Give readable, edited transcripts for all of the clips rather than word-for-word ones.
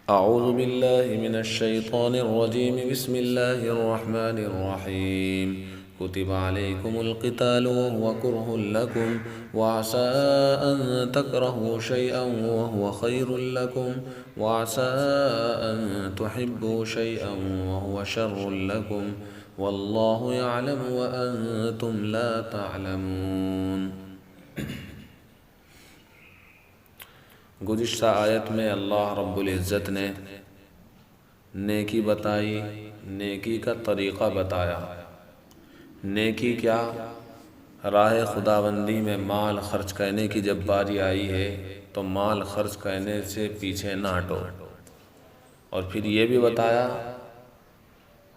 أعوذ بالله من الشيطان الرجيم. بسم الله الرحمن الرحيم. كتب عليكم القتال وهو كره لكم وعسى أن تكرهوا شيئا وهو خير لكم وعسى أن تحبوا شيئا وهو شر لكم والله يعلم وأنتم لا تعلمون. گزشتہ آیت میں اللہ رب العزت نے نیکی بتائی، نیکی کا طریقہ بتایا۔ نیکی کیا؟ راہ خداوندی میں مال خرچ کرنے کی جب باری آئی ہے تو مال خرچ کرنے سے پیچھے نہ ہٹو، اور پھر یہ بھی بتایا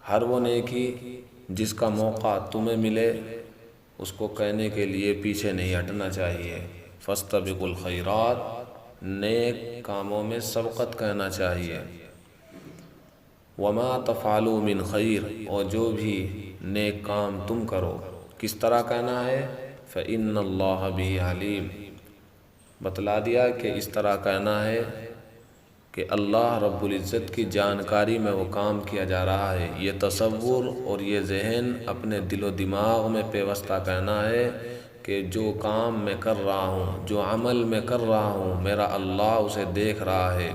ہر وہ نیکی جس کا موقع تمہیں ملے اس کو کہنے کے لیے پیچھے نہیں ہٹنا چاہیے۔ فاستبقوا الخیرات، نیک کاموں میں سبقت کرنا چاہیے۔ وما تفعلوا من خیر، اور جو بھی نیک کام تم کرو کس طرح کرنا ہے؟ فإن اللہ بہ علیم، بتلا دیا کہ اس طرح کرنا ہے کہ اللہ رب العزت کی جانکاری میں وہ کام کیا جا رہا ہے۔ یہ تصور اور یہ ذہن اپنے دل و دماغ میں پیوستہ کرنا ہے کہ جو کام میں کر رہا ہوں، جو عمل میں کر رہا ہوں، میرا اللہ اسے دیکھ رہا ہے۔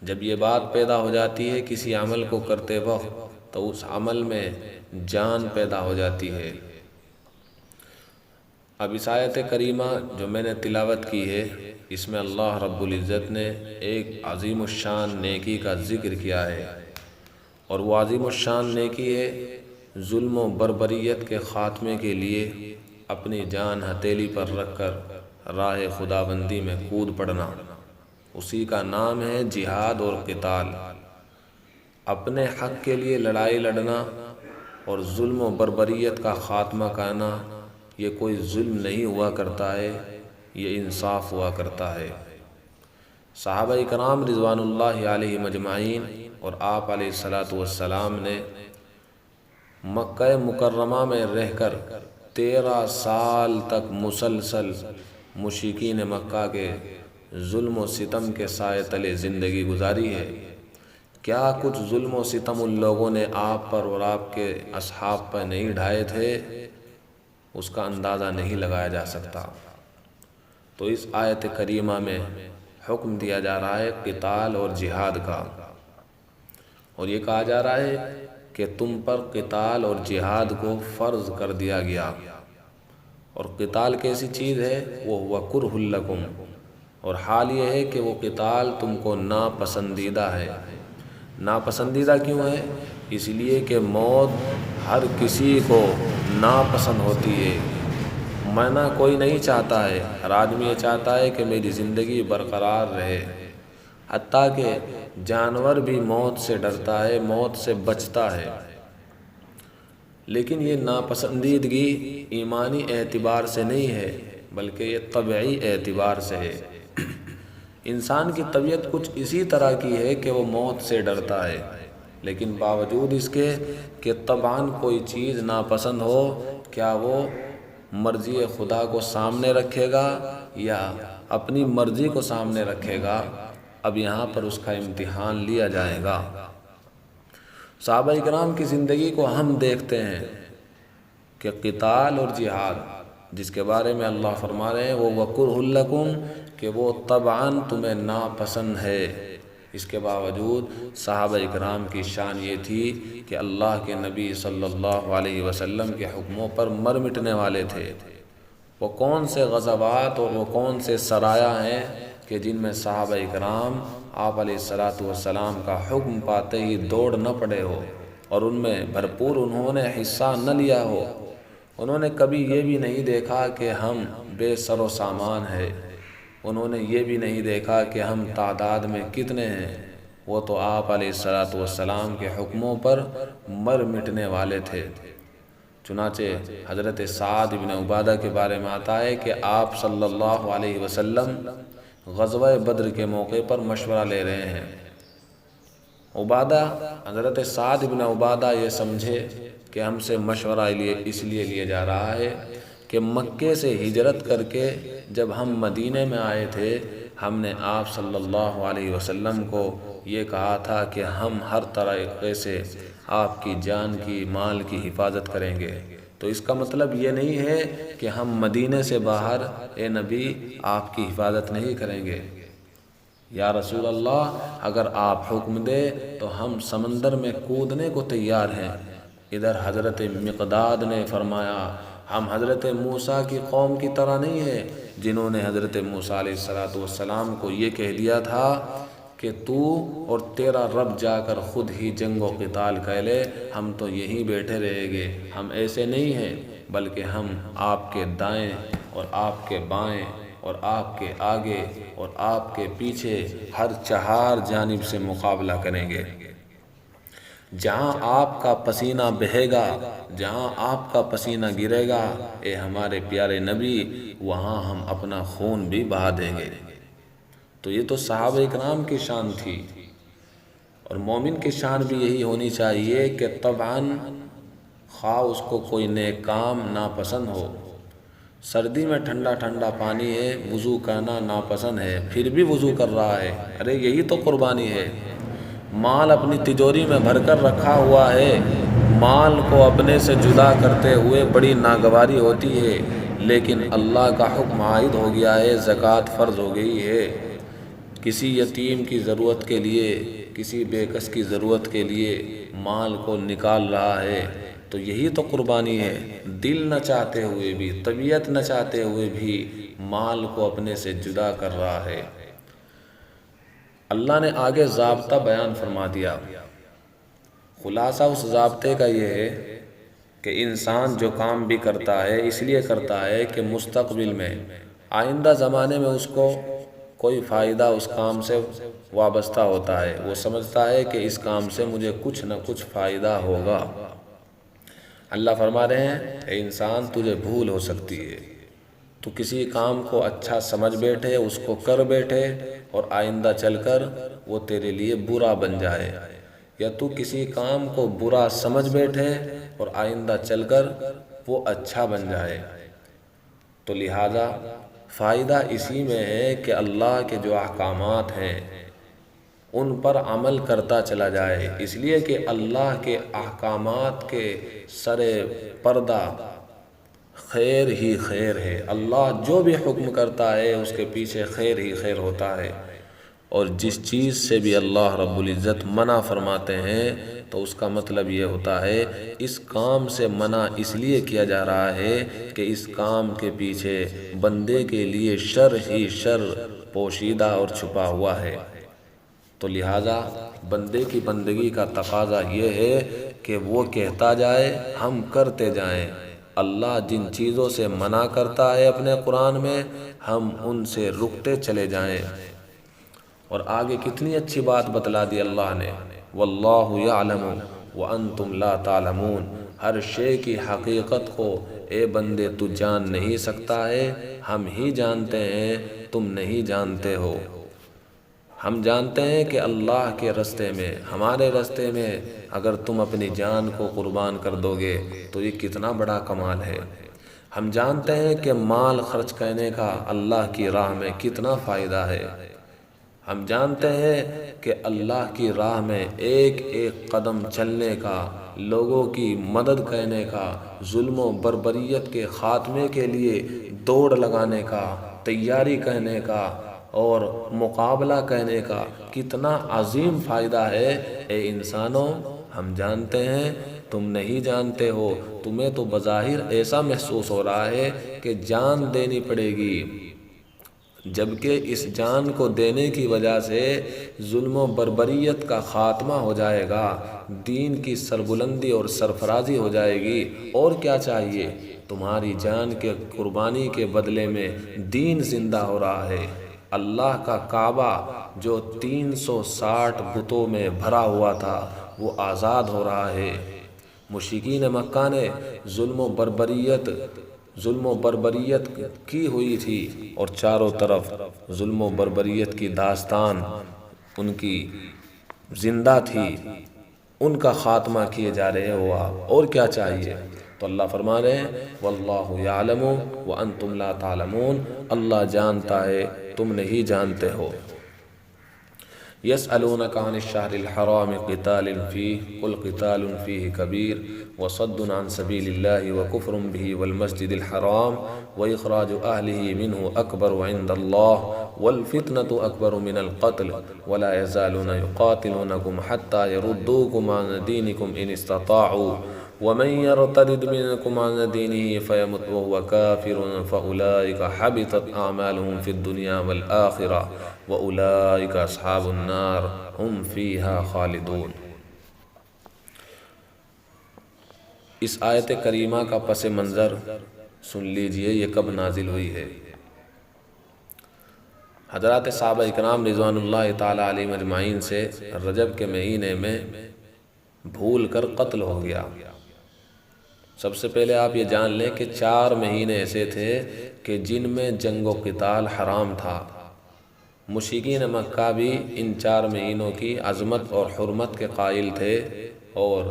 جب یہ بات پیدا ہو جاتی ہے کسی عمل کو کرتے وقت تو اس عمل میں جان پیدا ہو جاتی ہے۔ اب اس آیت کریمہ جو میں نے تلاوت کی ہے اس میں اللہ رب العزت نے ایک عظیم الشان نیکی کا ذکر کیا ہے، اور وہ عظیم الشان نیکی ہے ظلم و بربریت کے خاتمے کے لیے اپنی جان ہتھیلی پر رکھ کر راہ خداوندی میں کود پڑنا۔ اسی کا نام ہے جہاد اور قتال۔ اپنے حق کے لیے لڑائی لڑنا اور ظلم و بربریت کا خاتمہ کرنا، یہ کوئی ظلم نہیں ہوا کرتا ہے، یہ انصاف ہوا کرتا ہے۔ صحابہ کرام رضوان اللہ علیہ مجمعین اور آپ علیہ السلام نے مکہ مکرمہ میں رہ کر 13 سال تک مسلسل مشرکین مکہ کے ظلم و ستم کے سائے تلے زندگی گزاری ہے۔ کیا کچھ ظلم و ستم ان لوگوں نے آپ پر اور آپ کے اصحاب پر نہیں ڈھائے تھے، اس کا اندازہ نہیں لگایا جا سکتا۔ تو اس آیت کریمہ میں حکم دیا جا رہا ہے قتال اور جہاد کا، اور یہ کہا جا رہا ہے کہ تم پر قتال اور جہاد کو فرض کر دیا گیا۔ اور قتال کیسی چیز ہے؟ وہ ہوا کرہ لکم، اور حال یہ ہے کہ وہ قتال تم کو ناپسندیدہ ہے۔ ناپسندیدہ کیوں ہے؟ اس لیے کہ موت ہر کسی کو ناپسند ہوتی ہے۔ مرنا کوئی نہیں چاہتا ہے، ہر آدمی یہ چاہتا ہے کہ میری زندگی برقرار رہے، حتیٰ کہ جانور بھی موت سے ڈرتا ہے، موت سے بچتا ہے۔ لیکن یہ ناپسندیدگی ایمانی اعتبار سے نہیں ہے بلکہ یہ طبعی اعتبار سے ہے۔ انسان کی طبیعت کچھ اسی طرح کی ہے کہ وہ موت سے ڈرتا ہے، لیکن باوجود اس کے کہ طبعاً کوئی چیز ناپسند ہو، کیا وہ مرضی خدا کو سامنے رکھے گا یا اپنی مرضی کو سامنے رکھے گا؟ اب یہاں پر اس کا امتحان لیا جائے گا۔ صحابہ کرام کی زندگی کو ہم دیکھتے ہیں کہ قتال اور جہاد جس کے بارے میں اللہ فرما رہے ہیں وہ وَكُرْهُ لَكُمْ، کہ وہ طبعاً تمہیں ناپسند ہے، اس کے باوجود صحابہ کرام کی شان یہ تھی کہ اللہ کے نبی صلی اللہ علیہ وسلم کے حکموں پر مر مٹنے والے تھے۔ وہ کون سے غزوات اور وہ کون سے سرایہ ہیں کہ جن میں صحابہ کرام آپ علیہ السلام کا حکم پاتے ہی دوڑ نہ پڑے ہو اور ان میں بھرپور انہوں نے حصہ نہ لیا ہو۔ انہوں نے کبھی یہ بھی نہیں دیکھا کہ ہم بے سر و سامان ہیں، انہوں نے یہ بھی نہیں دیکھا کہ ہم تعداد میں کتنے ہیں، وہ تو آپ علیہ السلام کے حکموں پر مر مٹنے والے تھے۔ چنانچہ حضرت سعد بن عبادہ کے بارے میں آتا ہے کہ آپ صلی اللہ علیہ وسلم غزوہ بدر کے موقع پر مشورہ لے رہے ہیں۔ حضرت سعد بن عبادہ یہ سمجھے کہ ہم سے مشورہ اس لیے لیا جا رہا ہے کہ مکے سے ہجرت کر کے جب ہم مدینے میں آئے تھے ہم نے آپ صلی اللہ علیہ وسلم کو یہ کہا تھا کہ ہم ہر طریقے سے آپ کی جان کی مال کی حفاظت کریں گے۔ تو اس کا مطلب یہ نہیں ہے کہ ہم مدینے سے باہر اے نبی آپ کی حفاظت نہیں کریں گے۔ یا رسول اللہ اگر آپ حکم دے تو ہم سمندر میں کودنے کو تیار ہیں۔ ادھر حضرت مقداد نے فرمایا ہم حضرت موسیٰ کی قوم کی طرح نہیں ہیں جنہوں نے حضرت موسیٰ علیہ السلام کو یہ کہہ دیا تھا کہ تو اور تیرا رب جا کر خود ہی جنگ و قتال کر لے، ہم تو یہیں بیٹھے رہیں گے۔ ہم ایسے نہیں ہیں، بلکہ ہم آپ کے دائیں اور آپ کے بائیں اور آپ کے آگے اور آپ کے پیچھے ہر چہار جانب سے مقابلہ کریں گے۔ جہاں آپ کا پسینہ بہے گا، جہاں آپ کا پسینہ گرے گا اے ہمارے پیارے نبی، وہاں ہم اپنا خون بھی بہا دیں گے۔ تو یہ تو صحابہ اکرام کی شان تھی، اور مومن کی شان بھی یہی ہونی چاہیے کہ طبعاً خواہ اس کو کوئی نیک کام ناپسند ہو، سردی میں ٹھنڈا ٹھنڈا پانی ہے، وضو کرنا ناپسند ہے، پھر بھی وضو کر رہا ہے، ارے یہی تو قربانی ہے۔ مال اپنی تجوری میں بھر کر رکھا ہوا ہے، مال کو اپنے سے جدا کرتے ہوئے بڑی ناگواری ہوتی ہے، لیکن اللہ کا حکم عائد ہو گیا ہے، زکوٰۃ فرض ہو گئی ہے۔ کسی یتیم کی ضرورت کے لیے، کسی بے کس کی ضرورت کے لیے مال کو نکال رہا ہے، تو یہی تو قربانی ہے۔ دل نہ چاہتے ہوئے بھی، طبیعت نہ چاہتے ہوئے بھی مال کو اپنے سے جدا کر رہا ہے۔ اللہ نے آگے ضابطہ بیان فرما دیا۔ خلاصہ اس ضابطے کا یہ ہے کہ انسان جو کام بھی کرتا ہے اس لیے کرتا ہے کہ مستقبل میں، آئندہ زمانے میں اس کو کوئی فائدہ اس کام سے وابستہ ہوتا ہے، وہ سمجھتا ہے کہ اس کام سے مجھے کچھ نہ کچھ فائدہ ہوگا۔ اللہ فرما رہے ہیں اے انسان تجھے بھول ہو سکتی ہے، تو کسی کام کو اچھا سمجھ بیٹھے، اس کو کر بیٹھے، اور آئندہ چل کر وہ تیرے لیے برا بن جائے، یا تو کسی کام کو برا سمجھ بیٹھے اور آئندہ چل کر وہ اچھا بن جائے۔ تو لہٰذا فائدہ اسی میں ہے کہ اللہ کے جو احکامات ہیں ان پر عمل کرتا چلا جائے، اس لیے کہ اللہ کے احکامات کے سر پردہ خیر ہی خیر ہے۔ اللہ جو بھی حکم کرتا ہے اس کے پیچھے خیر ہی خیر ہوتا ہے، اور جس چیز سے بھی اللہ رب العزت منع فرماتے ہیں تو اس کا مطلب یہ ہوتا ہے اس کام سے منع اس لیے کیا جا رہا ہے کہ اس کام کے پیچھے بندے کے لیے شر ہی شر پوشیدہ اور چھپا ہوا ہے۔ تو لہٰذا بندے کی بندگی کا تقاضا یہ ہے کہ وہ کہتا جائے، ہم کرتے جائیں۔ اللہ جن چیزوں سے منع کرتا ہے اپنے قرآن میں، ہم ان سے رکتے چلے جائیں۔ اور آگے کتنی اچھی بات بتلا دی اللہ نے، واللہ یعلم وانتم لا تعلمون۔ ہر شے کی حقیقت کو اے بندے تو جان نہیں سکتا ہے، ہم ہی جانتے ہیں، تم نہیں جانتے ہو۔ ہم جانتے ہیں کہ اللہ کے رستے میں، ہمارے رستے میں اگر تم اپنی جان کو قربان کر دو گے تو یہ کتنا بڑا کمال ہے۔ ہم جانتے ہیں کہ مال خرچ کرنے کا اللہ کی راہ میں کتنا فائدہ ہے۔ ہم جانتے ہیں کہ اللہ کی راہ میں ایک ایک قدم چلنے کا، لوگوں کی مدد کرنے کا، ظلم و بربریت کے خاتمے کے لیے دوڑ لگانے کا، تیاری کرنے کا اور مقابلہ کرنے کا کتنا عظیم فائدہ ہے۔ اے انسانوں ہم جانتے ہیں، تم نہیں جانتے ہو۔ تمہیں تو بظاہر ایسا محسوس ہو رہا ہے کہ جان دینی پڑے گی، جبکہ اس جان کو دینے کی وجہ سے ظلم و بربریت کا خاتمہ ہو جائے گا، دین کی سربلندی اور سرفرازی ہو جائے گی۔ اور کیا چاہیے؟ تمہاری جان کے قربانی کے بدلے میں دین زندہ ہو رہا ہے۔ اللہ کا کعبہ جو 360 بتوں میں بھرا ہوا تھا وہ آزاد ہو رہا ہے۔ مشرکین مکہ نے ظلم و بربریت کی ہوئی تھی، اور چاروں طرف ظلم و بربریت کی داستان ان کی زندہ تھی، ان کا خاتمہ کیے جا رہے ہو آپ۔ اور کیا چاہیے؟ تو تو اللہ فرما رہے ہیں واللہ یعلم وانتم لا تعلمون، اللہ جانتا ہے تم نہیں جانتے ہو۔ يسألونك عن الشهر الحرام قتال فيه قل قتال فيه كبير وصد عن سبيل الله وكفر به والمسجد الحرام وإخراج أهله منه أكبر عند الله والفتنة أكبر من القتل ولا يزالون يقاتلونكم حتى يردوكم عن دينكم إن استطاعوا ومن يرتد منكم عن دينه فيمت وهو كافر فأولئك حبطت أعمالهم في الدنيا والآخرة وأولئك أصحاب النار هم فيها خالدون۔ اس آیت کریمہ کا پس منظر سن لیجئے، یہ کب نازل ہوئی ہے۔ حضرات صحابہ اکرام رضوان اللہ تعالی علیہم اجمعین سے رجب کے مہینے میں بھول کر قتل ہو گیا۔ سب سے پہلے آپ یہ جان لیں کہ 4 مہینے ایسے تھے کہ جن میں جنگ و قتال حرام تھا۔ مشرکین مکہ بھی ان 4 مہینوں کی عظمت اور حرمت کے قائل تھے، اور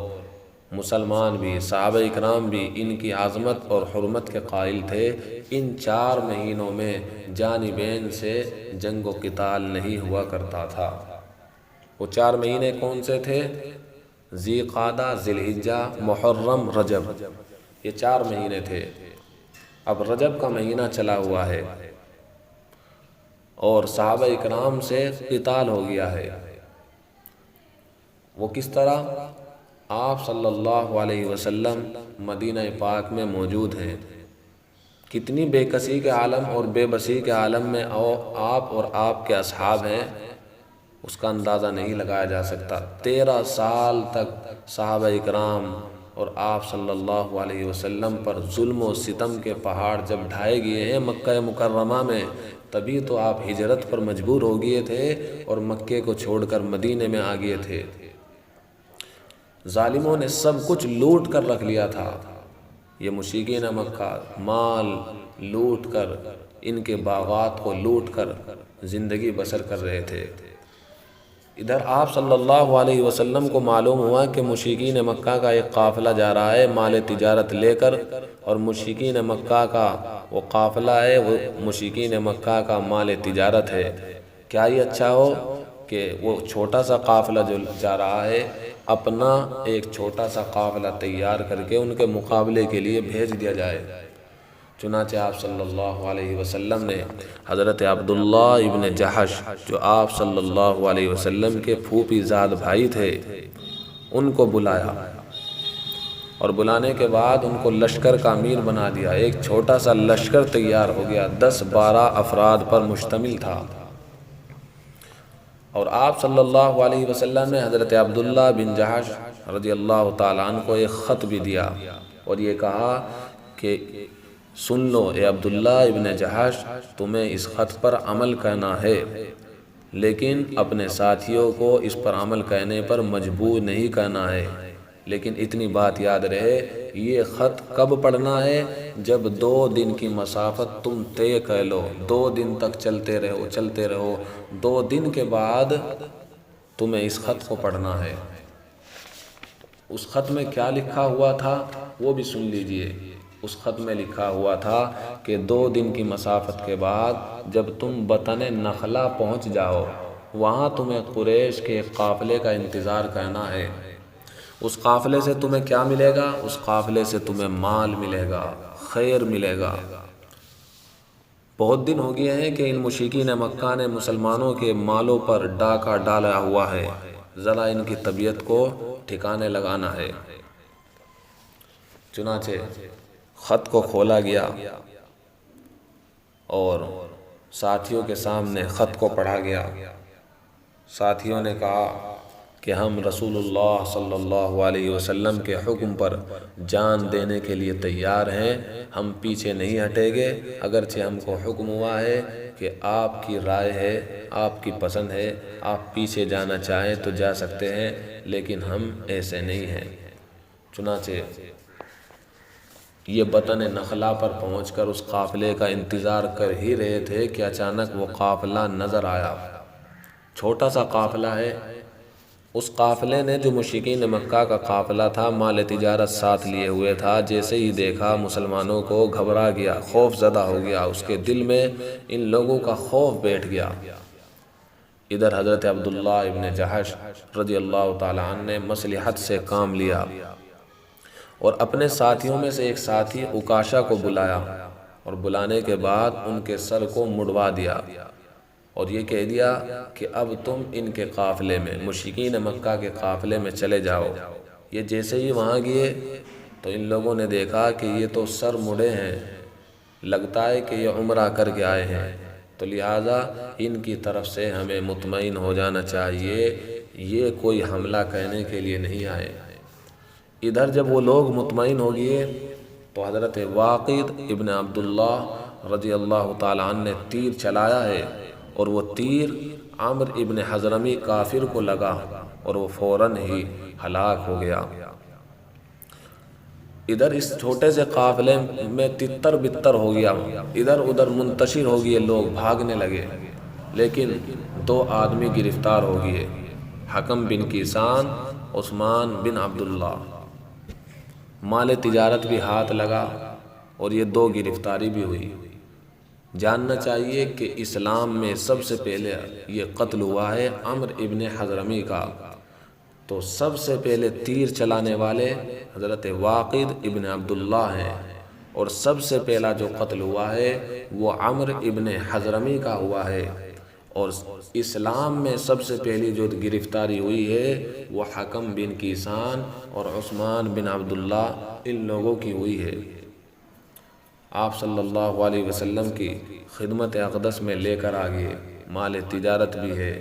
مسلمان بھی، صحابہ اکرام بھی ان کی عظمت اور حرمت کے قائل تھے۔ ان 4 مہینوں میں جانبین سے جنگ و قتال نہیں ہوا کرتا تھا۔ وہ 4 مہینے کون سے تھے؟ ذی قعدہ، ذی الحجہ، محرم، رجب، یہ 4 مہینے تھے۔ اب رجب کا مہینہ چلا ہوا ہے اور صحابہ اکرام سے قتال ہو گیا ہے۔ وہ کس طرح؟ آپ صلی اللہ علیہ وسلم مدینہ پاک میں موجود ہیں۔ کتنی بے کسی کے عالم اور بے بسی کے عالم میں آپ اور آپ کے اصحاب ہیں، اس کا اندازہ نہیں لگایا جا سکتا۔ 13 سال تک صحابہ اکرام اور آپ صلی اللہ علیہ وسلم پر ظلم و ستم کے پہاڑ جب ڈھائے گئے ہیں مکہ مکرمہ میں، تبھی تو آپ ہجرت پر مجبور ہو گئے تھے اور مکے کو چھوڑ کر مدینے میں آ گئے تھے۔ ظالموں نے سب کچھ لوٹ کر رکھ لیا تھا۔ یہ مشرکین مکہ مال لوٹ کر، ان کے باغات کو لوٹ کر زندگی بسر کر رہے تھے۔ ادھر آپ صلی اللہ علیہ وسلم کو معلوم ہوا کہ مشرکین مکہ کا ایک قافلہ جا رہا ہے مال تجارت لے کر، اور مشرکین مکہ کا وہ قافلہ ہے، وہ مشرکین مکہ کا مال تجارت ہے۔ کیا یہ اچھا ہو کہ وہ چھوٹا سا قافلہ جو جا رہا ہے اپنا ایک چھوٹا سا قافلہ تیار کر کے ان کے مقابلے کے لیے بھیج دیا جائے؟ چنانچہ آپ صلی اللہ علیہ وسلم نے حضرت عبداللہ ابن جحش، جو آپ صلی اللہ علیہ وسلم کے پھوپھی زاد بھائی تھے، ان کو بلایا، اور بلانے کے بعد ان کو لشکر کا امیر بنا دیا۔ ایک چھوٹا سا لشکر تیار ہو گیا، 10-12 افراد پر مشتمل تھا، اور آپ صلی اللہ علیہ وسلم نے حضرت عبداللہ بن جحش رضی اللہ تعالیٰ عنہ کو ایک خط بھی دیا، اور یہ کہا کہ سن لو اے عبداللہ ابن جحش، تمہیں اس خط پر عمل کرنا ہے، لیکن اپنے ساتھیوں کو اس پر عمل کرنے پر مجبور نہیں کرنا ہے۔ لیکن اتنی بات یاد رہے، یہ خط کب پڑھنا ہے؟ جب 2 دن کی مسافت تم طے کر لو، 2 دن تک چلتے رہو، 2 دن کے بعد تمہیں اس خط کو پڑھنا ہے۔ اس خط میں کیا لکھا ہوا تھا وہ بھی سن لیجئے۔ اس خط میں لکھا ہوا تھا کہ 2 دن کی مسافت کے بعد جب تم بطن نخلا پہنچ جاؤ، وہاں تمہیں قریش کے قافلے کا انتظار کرنا ہے۔ اس قافلے سے تمہیں کیا ملے گا؟ اس قافلے سے تمہیں مال ملے گا، خیر ملے گا۔ بہت دن ہو گئے ہیں کہ ان مشرکین مکہ نے مسلمانوں کے مالوں پر ڈاکہ ڈالا ہوا ہے، ذرا ان کی طبیعت کو ٹھکانے لگانا ہے۔ چنانچہ خط کو کھولا گیا اور ساتھیوں کے سامنے خط کو پڑھا گیا۔ ساتھیوں نے کہا کہ ہم رسول اللہ صلی اللہ علیہ وسلم کے حکم پر جان دینے کے لیے تیار ہیں، ہم پیچھے نہیں ہٹیں گے، اگرچہ ہم کو حکم ہوا ہے کہ آپ کی رائے ہے، آپ کی پسند ہے، آپ پیچھے جانا چاہیں تو جا سکتے ہیں، لیکن ہم ایسے نہیں ہیں۔ چنانچہ یہ بطن نخلا پر پہنچ کر اس قافلے کا انتظار کر ہی رہے تھے کہ اچانک وہ قافلہ نظر آیا۔ چھوٹا سا قافلہ ہے، اس قافلے نے جو مشرکین مکہ کا قافلہ تھا مال تجارت ساتھ لیے ہوئے تھا، جیسے ہی دیکھا مسلمانوں کو گھبرا گیا، خوف زدہ ہو گیا، اس کے دل میں ان لوگوں کا خوف بیٹھ گیا۔ ادھر حضرت عبداللہ ابن جحش رضی اللہ تعالیٰ عنہ نے مصلحت سے کام لیا اور اپنے ساتھیوں میں سے ایک ساتھی عکاشہ کو بلایا، اور بلانے کے بعد ان کے سر کو مڑوا دیا اور یہ کہہ دیا کہ اب تم ان کے قافلے میں، مشرکین مکہ کے قافلے میں چلے جاؤ۔ یہ جیسے ہی وہاں گئے تو ان لوگوں نے دیکھا کہ یہ تو سر مڑے ہیں، لگتا ہے کہ یہ عمرہ کر کے آئے ہیں، تو لہٰذا ان کی طرف سے ہمیں مطمئن ہو جانا چاہیے، یہ کوئی حملہ کرنے کے لیے نہیں آئے۔ ادھر جب وہ لوگ مطمئن ہو گئے تو حضرت واقد ابن عبداللہ رضی اللہ تعالیٰ عنہ نے تیر چلایا ہے، اور وہ تیر عمر ابن حضرمی کافر کو لگا اور وہ فوراً ہی ہلاک ہو گیا۔ ادھر اس چھوٹے سے قافلے میں تتر بتر ہو گیا، ادھر ادھر منتشر ہو گئے، لوگ بھاگنے لگے، لیکن 2 آدمی گرفتار ہو گئے، حکم بن کیسان، عثمان بن عبداللہ۔ مال تجارت بھی ہاتھ لگا اور یہ 2 گرفتاری بھی ہوئی۔ جاننا چاہیے کہ اسلام میں سب سے پہلے یہ قتل ہوا ہے عمر ابن حضرمی کا، تو سب سے پہلے تیر چلانے والے حضرت واقد ابن عبداللہ ہیں، اور سب سے پہلا جو قتل ہوا ہے وہ عمر ابن حضرمی کا ہوا ہے، اور اسلام میں سب سے پہلی جو گرفتاری ہوئی ہے وہ حکم بن کیسان اور عثمان بن عبداللہ ان لوگوں کی ہوئی ہے۔ آپ صلی اللہ علیہ وسلم کی خدمت اقدس میں لے کر آگئے، مال تجارت بھی ہے،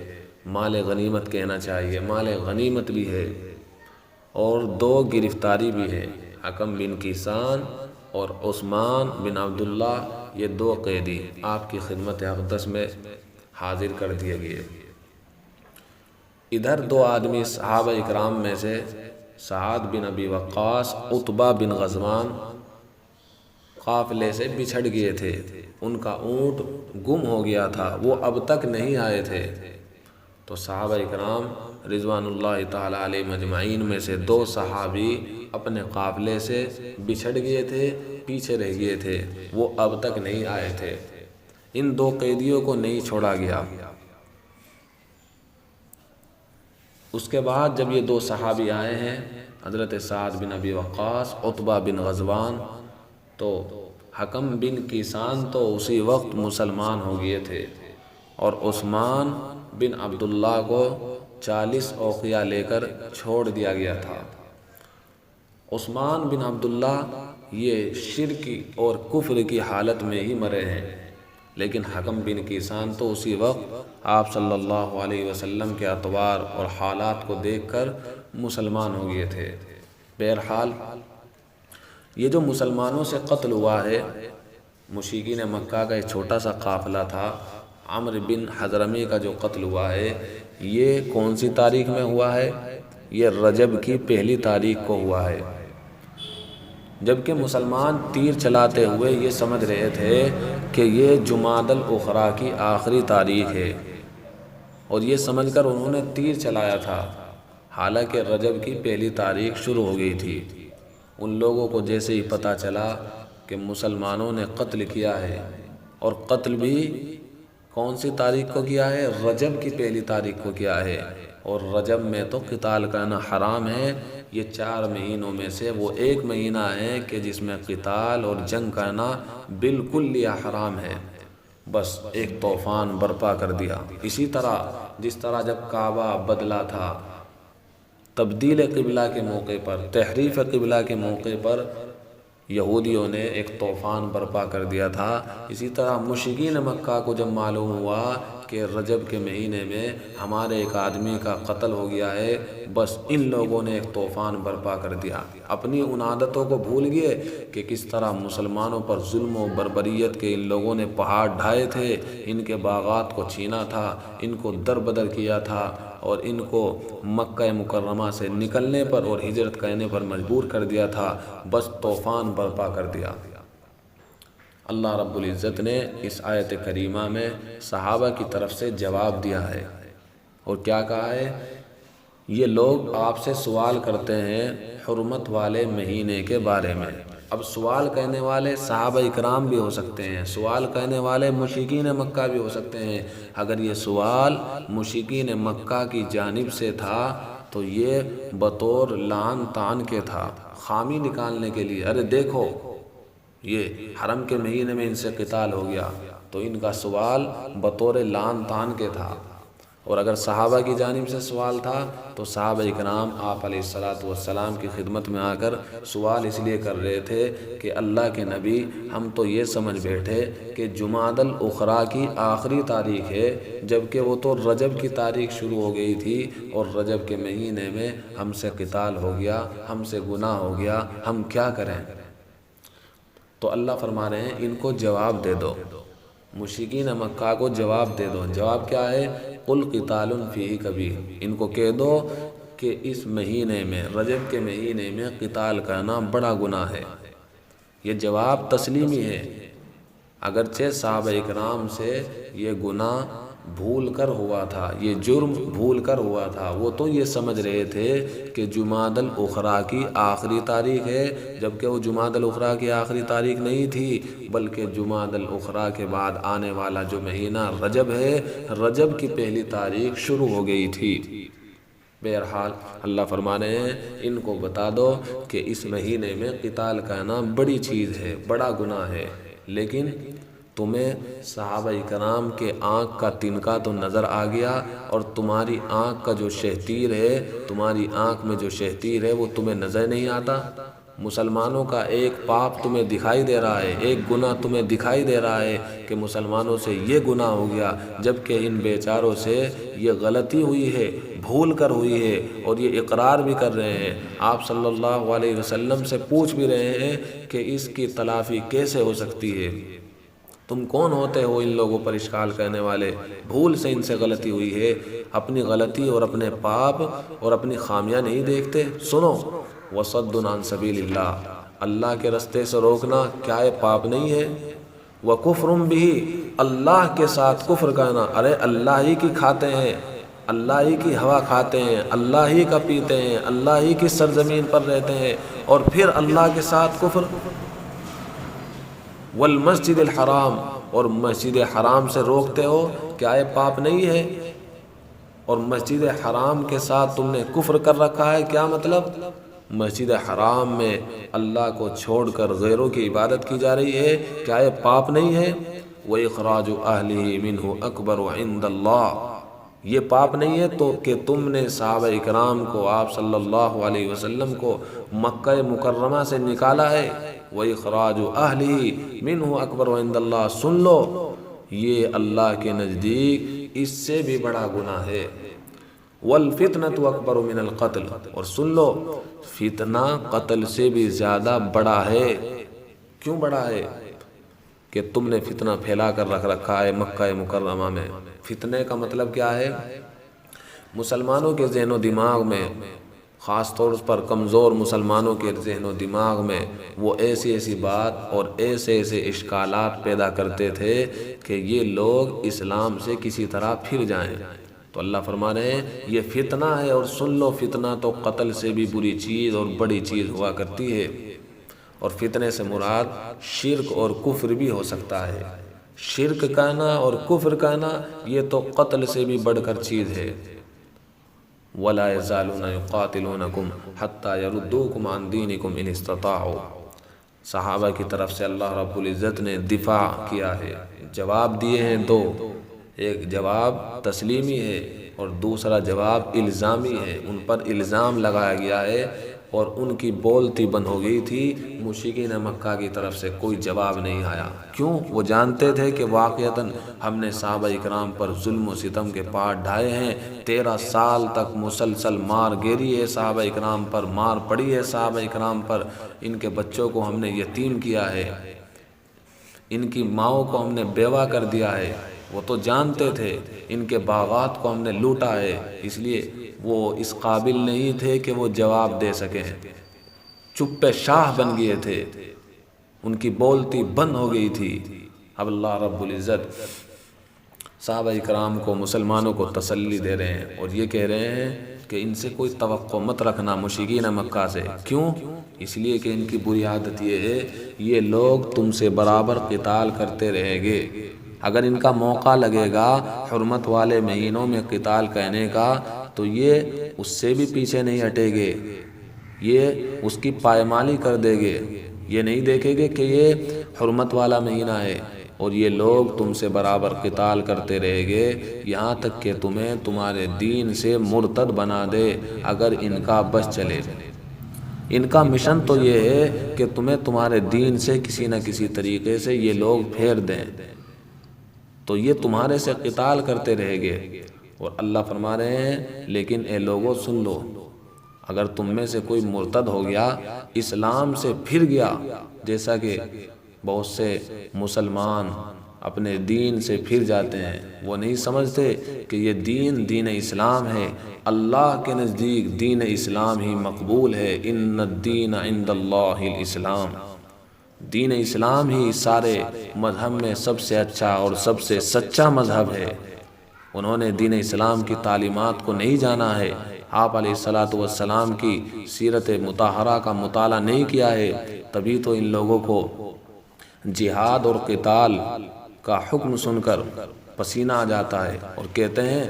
مال غنیمت کہنا چاہیے، مال غنیمت بھی ہے، اور 2 گرفتاری بھی ہے، حکم بن کیسان اور عثمان بن عبداللہ، یہ 2 قیدی آپ کی خدمت اقدس میں حاضر کر دیے گئے۔ ادھر 2 آدمی صحابہ اکرام میں سے سعد بن ابی وقاص، عتبہ بن غزوان قافلے سے بچھڑ گئے تھے، ان کا اونٹ گم ہو گیا تھا، وہ اب تک نہیں آئے تھے، تو صحابہ اکرام رضوان اللہ تعالیٰ علیہ مجمعین میں سے 2 صحابی اپنے قافلے سے بچھڑ گئے تھے، پیچھے رہ گئے تھے، وہ اب تک نہیں آئے تھے، ان 2 قیدیوں کو نہیں چھوڑا گیا۔ اس کے بعد جب یہ 2 صحابی آئے ہیں، حضرت سعد بن ابی وقاص، عتبہ بن غزوان، تو حکم بن کیسان تو اسی وقت مسلمان ہو گئے تھے، اور عثمان بن عبداللہ کو 40 اوقیہ لے کر چھوڑ دیا گیا تھا۔ عثمان بن عبداللہ یہ شرکی اور کفر کی حالت میں ہی مرے ہیں، لیکن حکم بن کیسان تو اسی وقت آپ صلی اللہ علیہ وسلم کے اطوار اور حالات کو دیکھ کر مسلمان ہو گئے تھے۔ بہرحال یہ جو مسلمانوں سے قتل ہوا ہے، مشرکین مکہ کا ایک چھوٹا سا قافلہ تھا، عمر بن حضرمی کا جو قتل ہوا ہے، یہ کون سی تاریخ میں ہوا ہے؟ یہ رجب کی 1 تاریخ کو ہوا ہے، جبکہ مسلمان تیر چلاتے ہوئے یہ سمجھ رہے تھے کہ یہ جمادی الاخری کی آخری تاریخ ہے، اور یہ سمجھ کر انہوں نے تیر چلایا تھا، حالانکہ رجب کی 1 تاریخ شروع ہو گئی تھی۔ ان لوگوں کو جیسے ہی پتہ چلا کہ مسلمانوں نے قتل کیا ہے، اور قتل بھی کون سی تاریخ کو کیا ہے؟ رجب کی 1 تاریخ کو کیا ہے، اور رجب میں تو قتال کرنا حرام ہے۔ یہ 4 مہینوں میں سے وہ 1 مہینہ ہے کہ جس میں قتال اور جنگ کرنا بالکل حرام ہے۔ بس ایک طوفان برپا کر دیا، اسی طرح جس طرح جب کعبہ بدلا تھا، تبدیل قبلہ کے موقع پر، تحریف قبلہ کے موقع پر یہودیوں نے ایک طوفان برپا کر دیا تھا، اسی طرح مشرکین مکہ کو جب معلوم ہوا کہ رجب کے مہینے میں ہمارے ایک آدمی کا قتل ہو گیا ہے، بس ان لوگوں نے ایک طوفان برپا کر دیا، اپنی ان عادتوں کو بھول گئے کہ کس طرح مسلمانوں پر ظلم و بربریت کے ان لوگوں نے پہاڑ ڈھائے تھے، ان کے باغات کو چھینا تھا، ان کو در بدر کیا تھا، اور ان کو مکہ مکرمہ سے نکلنے پر اور ہجرت کرنے پر مجبور کر دیا تھا، بس طوفان برپا کر دیا۔ اللہ رب العزت نے اس آیت کریمہ میں صحابہ کی طرف سے جواب دیا ہے، اور کیا کہا ہے یہ لوگ آپ سے سوال کرتے ہیں حرمت والے مہینے کے بارے میں۔ اب سوال کرنے والے صحابہ اکرام بھی ہو سکتے ہیں، سوال کرنے والے مشرکین مکہ بھی ہو سکتے ہیں۔ اگر یہ سوال مشرکین مکہ کی جانب سے تھا تو یہ بطور لعن طعن کے تھا، خامی نکالنے کے لیے۔ ارے دیکھو یہ حرم کے مہینے میں ان سے قتال ہو گیا، تو ان کا سوال بطور لعن طعن کے تھا۔ اور اگر صحابہ کی جانب سے سوال تھا تو صحابہ اکرام آپ علیہ الصلاۃ والسلام کی خدمت میں آ کر سوال اس لیے کر رہے تھے کہ اللہ کے نبی، ہم تو یہ سمجھ بیٹھے کہ جمادی الاخری کی آخری تاریخ ہے، جبکہ وہ تو رجب کی تاریخ شروع ہو گئی تھی، اور رجب کے مہینے میں ہم سے قتال ہو گیا، ہم سے گناہ ہو گیا، ہم کیا کریں؟ تو اللہ فرما رہے ہیں ان کو جواب دے دو، مشرکین مکہ کو جواب دے دو۔ جواب کیا ہے؟ قل قتال فیہ کبیر، ان کو کہہ دو کہ اس مہینے میں، رجب کے مہینے میں قتال کرنا بڑا گناہ ہے۔ یہ جواب تسلیمی ہے، اگرچہ صحابہ اکرام سے یہ گناہ بھول کر ہوا تھا، یہ جرم بھول کر ہوا تھا، وہ تو یہ سمجھ رہے تھے کہ جمادی الاخری کی آخری تاریخ ہے، جبکہ وہ جمادی الاخری کی آخری تاریخ نہیں تھی، بلکہ جمادی الاخری کے بعد آنے والا جو مہینہ رجب ہے، رجب کی پہلی تاریخ شروع ہو گئی تھی۔ بہرحال اللہ فرمانے ہیں ان کو بتا دو کہ اس مہینے میں قتال کرنا بڑی چیز ہے، بڑا گناہ ہے، لیکن تمہیں صحابہ اکرام کے آنکھ کا تنکا تو نظر آ گیا، اور تمہاری آنکھ کا جو شہتیر ہے، تمہاری آنکھ میں جو شہتیر ہے وہ تمہیں نظر نہیں آتا؟ مسلمانوں کا ایک پاپ تمہیں دکھائی دے رہا ہے، ایک گناہ تمہیں دکھائی دے رہا ہے کہ مسلمانوں سے یہ گناہ ہو گیا، جبکہ ان بیچاروں سے یہ غلطی ہوئی ہے، بھول کر ہوئی ہے، اور یہ اقرار بھی کر رہے ہیں۔ آپ صلی اللہ علیہ وسلم سے پوچھ بھی رہے ہیں کہ اس کی تلافی کیسے ہو سکتی ہے؟ تم کون ہوتے ہو ان لوگوں پر اشکال کرنے والے؟ بھول سے ان سے غلطی ہوئی ہے، اپنی غلطی اور اپنے پاپ اور اپنی خامیاں نہیں دیکھتے؟ سنو، وصد عن سبیل اللہ، اللہ کے رستے سے روکنا کیا یہ پاپ نہیں ہے؟ وکفر بہ، اللہ کے ساتھ کفر کرنا، ارے اللہ ہی کی کھاتے ہیں، اللہ ہی کی ہوا کھاتے ہیں، اللہ ہی کا پیتے ہیں، اللہ ہی کی سرزمین پر رہتے ہیں، اور پھر اللہ کے ساتھ کفر۔ والمسجد الحرام، اور مسجد حرام سے روکتے ہو، کیا یہ پاپ نہیں ہے؟ اور مسجد حرام کے ساتھ تم نے کفر کر رکھا ہے، کیا مطلب؟ مسجد حرام میں اللہ کو چھوڑ کر غیروں کی عبادت کی جا رہی ہے، کیا یہ پاپ نہیں ہے؟ وَإِخْرَاجُ أَهْلِهِ مِنْهُ أَكْبَرُ عِنْدَ اللَّهِ، یہ پاپ نہیں ہے تو کہ تم نے صحابہ اکرام کو، آپ صلی اللہ علیہ وسلم کو مکہ مکرمہ سے نکالا ہے۔ وَإِخْرَاجُ أَهْلِهِ مِنْهُ أَكْبَرُ عِنْدَ اللَّهِ، سن لو یہ اللہ کے نزدیک اس سے بھی بڑا گناہ ہے۔ وَالْفِتْنَةُ أَكْبَرُ مِنَ الْقَتْلِ، اور سن لو فتنہ قتل سے بھی زیادہ بڑا ہے۔ کیوں بڑا ہے؟ کہ تم نے فتنہ پھیلا کر رکھ رکھا ہے مکہ مکرمہ میں۔ فتنے کا مطلب کیا ہے؟ مسلمانوں کے ذہن و دماغ میں، خاص طور پر کمزور مسلمانوں کے ذہن و دماغ میں وہ ایسی ایسی بات اور ایسے ایسے اشکالات پیدا کرتے تھے کہ یہ لوگ اسلام سے کسی طرح پھر جائیں۔ تو اللہ فرما رہے ہیں یہ فتنہ ہے، اور سن لو فتنہ تو قتل سے بھی بری چیز اور بڑی چیز ہوا کرتی ہے۔ اور فتنے سے مراد شرک اور کفر بھی ہو سکتا ہے۔ شرک کہنا اور کفر کہنا یہ تو قتل سے بھی بڑھ کر چیز ہے۔ وَلَا يَزَالُونَ يُقَاتِلُونَكُمْ حَتَّى يَرُدُّوكُمْ عَنْ دِينِكُمْ إِنِ اسْتَطَاعُوا، صحابہ کی طرف سے اللہ رب العزت نے دفاع کیا ہے، جواب دیے ہیں دو، ایک جواب تسلیمی ہے اور دوسرا جواب الزامی ہے۔ ان پر الزام لگایا گیا ہے اور ان کی بولتی بند ہو گئی تھی، مشرکین مکہ کی طرف سے کوئی جواب نہیں آیا۔ کیوں؟ وہ جانتے تھے کہ واقعتاً ہم نے صحابہ اکرام پر ظلم و ستم کے پہاڑ ڈھائے ہیں، 13 سال تک مسلسل مار گیری ہے صحابہ اکرام پر، مار پڑی ہے صحابہ اکرام پر، ان کے بچوں کو ہم نے یتیم کیا ہے، ان کی ماؤں کو ہم نے بیوہ کر دیا ہے۔ وہ تو جانتے تھے ان کے باغات کو ہم نے لوٹا ہے، اس لیے وہ اس قابل نہیں تھے کہ وہ جواب دے سکیں، چپ شاہ بن گئے تھے، ان کی بولتی بند ہو گئی تھی۔ اب اللہ رب العزت صحابہ اکرام کو، مسلمانوں کو تسلی دے رہے ہیں اور یہ کہہ رہے ہیں کہ ان سے کوئی توقع مت رکھنا مشرکین مکہ سے۔ کیوں؟ اس لیے کہ ان کی بری عادت یہ ہے، یہ لوگ تم سے برابر قتال کرتے رہیں گے۔ اگر ان کا موقع لگے گا حرمت والے مہینوں میں قتال کہنے کا تو یہ اس سے بھی پیچھے نہیں ہٹیں گے، یہ اس کی پائمالی کر دیں گے۔ یہ نہیں دیکھیں گے کہ یہ حرمت والا مہینہ ہے، اور یہ لوگ تم سے برابر قتال کرتے رہیں گے یہاں تک کہ تمہیں تمہارے دین سے مرتد بنا دے اگر ان کا بس چلے۔ ان کا مشن تو یہ ہے کہ تمہیں تمہارے دین سے کسی نہ کسی طریقے سے یہ لوگ پھیر دیں، تو یہ تمہارے سے قتال کرتے رہیں گے۔ اور اللہ فرما رہے ہیں لیکن اے لوگوں سن لو، اگر تم میں سے کوئی مرتد ہو گیا، اسلام سے پھر گیا، جیسا کہ بہت سے مسلمان اپنے دین سے پھر جاتے ہیں، وہ نہیں سمجھتے کہ یہ دین اسلام ہے، اللہ کے نزدیک دین اسلام ہی مقبول ہے۔ ان الدین عند اللہ الاسلام، دین اسلام ہی سارے مذہب میں سب سے اچھا اور سب سے سچا مذہب ہے۔ انہوں نے دین اسلام کی تعلیمات کو نہیں جانا ہے، آپ علیہ الصلوۃ والسلام کی سیرت مطہرہ کا مطالعہ نہیں کیا ہے، تبھی تو ان لوگوں کو جہاد اور قتال کا حکم سن کر پسینہ آ جاتا ہے اور کہتے ہیں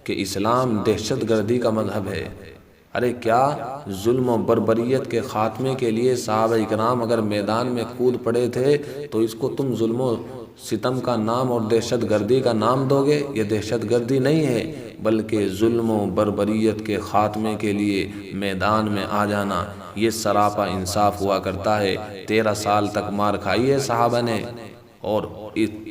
کہ اسلام دہشت گردی کا مذہب ہے۔ ارے کیا ظلم و بربریت کے خاتمے کے لیے صحابہ اکرام اگر میدان میں کود پڑے تھے تو اس کو تم ظلم و ستم کا نام اور دہشت گردی کا نام دو گے؟ یہ دہشت گردی نہیں ہے، بلکہ ظلم و بربریت کے خاتمے کے لیے میدان میں آ جانا یہ سراپا انصاف ہوا کرتا ہے۔ 13 سال تک مار کھائی ہے صحابہ نے، اور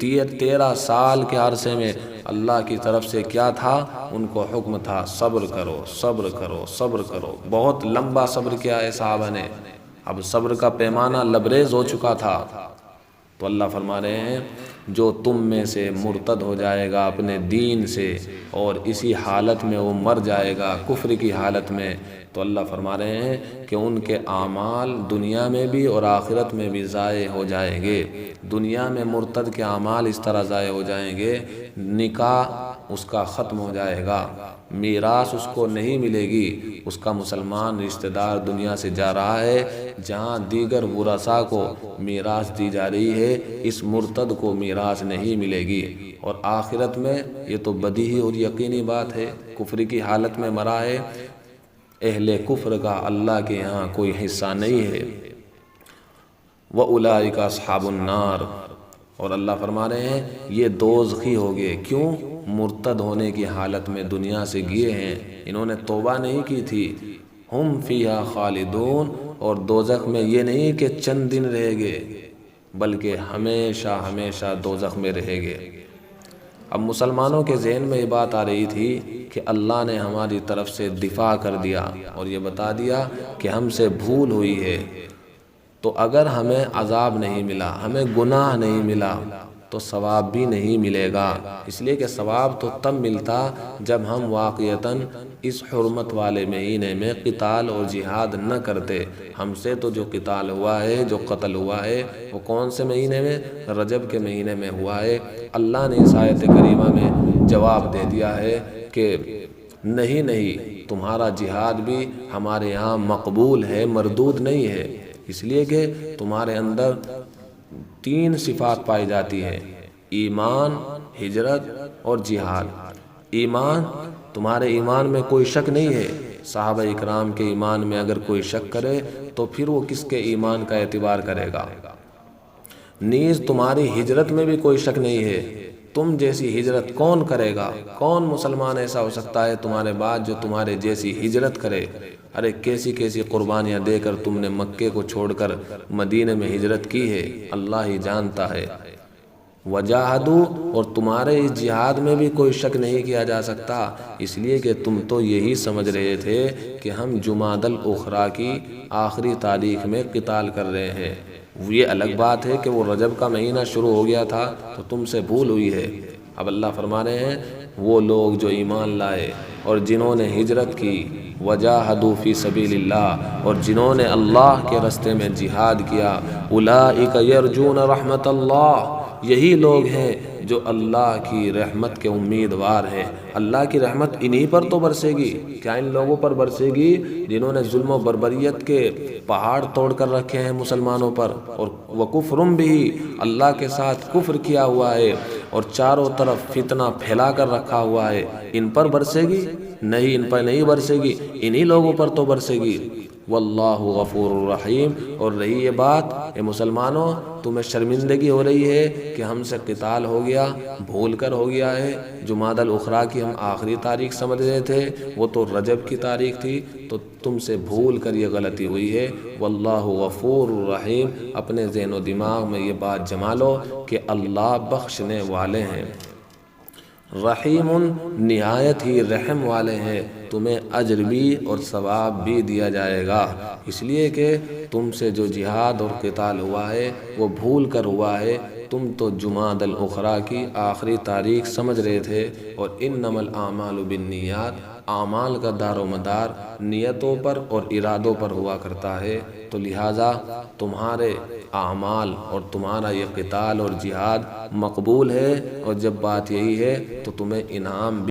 13 سال کے عرصے میں اللہ کی طرف سے کیا تھا؟ ان کو حکم تھا صبر کرو صبر کرو صبر کرو۔ بہت لمبا صبر کیا ہے صحابہ نے، اب صبر کا پیمانہ لبریز ہو چکا تھا۔ تو اللہ فرما رہے ہیں جو تم میں سے مرتد ہو جائے گا اپنے دین سے اور اسی حالت میں وہ مر جائے گا کفر کی حالت میں، تو اللہ فرما رہے ہیں کہ ان کے اعمال دنیا میں بھی اور آخرت میں بھی ضائع ہو جائیں گے۔ دنیا میں مرتد کے اعمال اس طرح ضائع ہو جائیں گے، نکاح اس کا ختم ہو جائے گا، میراث اس کو نہیں ملے گی، اس کا مسلمان رشتہ دار دنیا سے جا رہا ہے جہاں دیگر ورثاء کو میراث دی جا رہی ہے، اس مرتد کو میراث نہیں ملے گی۔ اور آخرت میں یہ تو بدیہی اور یقینی بات ہے، کفر کی حالت میں مرا ہے، اہل کفر کا اللہ کے یہاں کوئی حصہ نہیں ہے۔ وَأُولَئِكَ أَصْحَابُ النَّارِ، اور اللہ فرما رہے ہیں یہ دوزخی ہو گئے۔ کیوں؟ مرتد ہونے کی حالت میں دنیا سے گئے ہیں، انہوں نے توبہ نہیں کی تھی۔ ہم فیہا خالدون، اور دوزخ میں یہ نہیں کہ چند دن رہ گئے بلکہ ہمیشہ ہمیشہ دوزخ میں رہ گئے۔ اب مسلمانوں کے ذہن میں یہ بات آ رہی تھی کہ اللہ نے ہماری طرف سے دفاع کر دیا اور یہ بتا دیا کہ ہم سے بھول ہوئی ہے، تو اگر ہمیں عذاب نہیں ملا، ہمیں گناہ نہیں ملا، تو ثواب بھی نہیں ملے گا۔ اس لیے کہ ثواب تو تب ملتا جب ہم واقعتاً اس حرمت والے مہینے میں قتال اور جہاد نہ کرتے۔ ہم سے تو جو قتال ہوا ہے، جو قتل ہوا ہے، وہ کون سے مہینے میں؟ رجب کے مہینے میں ہوا ہے۔ اللہ نے اس آیت کریمہ میں جواب دے دیا ہے کہ نہیں، تمہارا جہاد بھی ہمارے یہاں مقبول ہے، مردود نہیں ہے، اس لیے کہ تمہارے اندر 3 صفات پائی جاتی ہے: ایمان، ہجرت اور جہاد۔ ایمان، تمہارے ایمان میں کوئی شک نہیں ہے۔ صحابہ اکرام کے ایمان میں اگر کوئی شک کرے تو پھر وہ کس کے ایمان کا اعتبار کرے گا؟ نیز تمہاری ہجرت میں بھی کوئی شک نہیں ہے۔ تم جیسی ہجرت کون کرے گا؟ کون مسلمان ایسا ہو سکتا ہے تمہارے بعد جو تمہارے جیسی ہجرت کرے؟ ارے کیسی کیسی قربانیاں دے کر تم نے مکے کو چھوڑ کر مدینے میں ہجرت کی ہے، اللہ ہی جانتا ہے۔ وجاہدوا، اور تمہارے اس جہاد میں بھی کوئی شک نہیں کیا جا سکتا، اس لیے کہ تم تو یہی سمجھ رہے تھے کہ ہم جمادی الاخری کی آخری تاریخ میں قتال کر رہے ہیں۔ یہ الگ بات ہے کہ وہ رجب کا مہینہ شروع ہو گیا تھا تو تم سے بھول ہوئی ہے۔ اب اللہ فرما رہے ہیں وہ لوگ جو ایمان لائے اور جنہوں نے ہجرت کی، وجاہدوا فی سبیل اللہ، اور جنہوں نے اللہ کے راستے میں جہاد کیا، اولئک یرجون رحمت اللہ، یہی لوگ ہیں جو اللہ کی رحمت کے امیدوار ہیں۔ اللہ کی رحمت انہی پر تو برسے گی، کیا ان لوگوں پر برسے گی جنہوں نے ظلم و بربریت کے پہاڑ توڑ کر رکھے ہیں مسلمانوں پر، اور وَكُفْرٌ بِهِ، اللہ کے ساتھ کفر کیا ہوا ہے اور چاروں طرف فتنہ پھیلا کر رکھا ہوا ہے، ان پر برسے گی؟ نہیں، ان پر نہیں برسے گی، انہی لوگوں پر تو برسے گی۔ واللہ غفور الرحیم۔ اور رہی یہ بات، اے مسلمانوں تمہیں شرمندگی ہو رہی ہے کہ ہم سے قتال ہو گیا، بھول کر ہو گیا ہے، جمادی الاخری کی ہم آخری تاریخ سمجھ رہے تھے، وہ تو رجب کی تاریخ تھی، تو تم سے بھول کر یہ غلطی ہوئی ہے۔ واللہ غفور الرحیم، اپنے ذہن و دماغ میں یہ بات جما لو کہ اللہ بخشنے والے ہیں، رحیم نہایت ہی رحم والے ہیں، تمہیں اجر بھی اور ثواب بھی دیا جائے گا، اس لیے کہ تم سے جو جہاد اور قتال ہوا ہے وہ بھول کر ہوا ہے، تم تو جمادی الاخری کی آخری تاریخ سمجھ رہے تھے، اور انما الاعمال بالنیات، اعمال کا دار و مدار نیتوں پر اور ارادوں پر ہوا کرتا ہے، تو لہٰذا تمہارے اعمال اور تمہارا یہ قتال اور جہاد مقبول ہے، اور جب بات یہی ہے تو تمہیں انعام بھی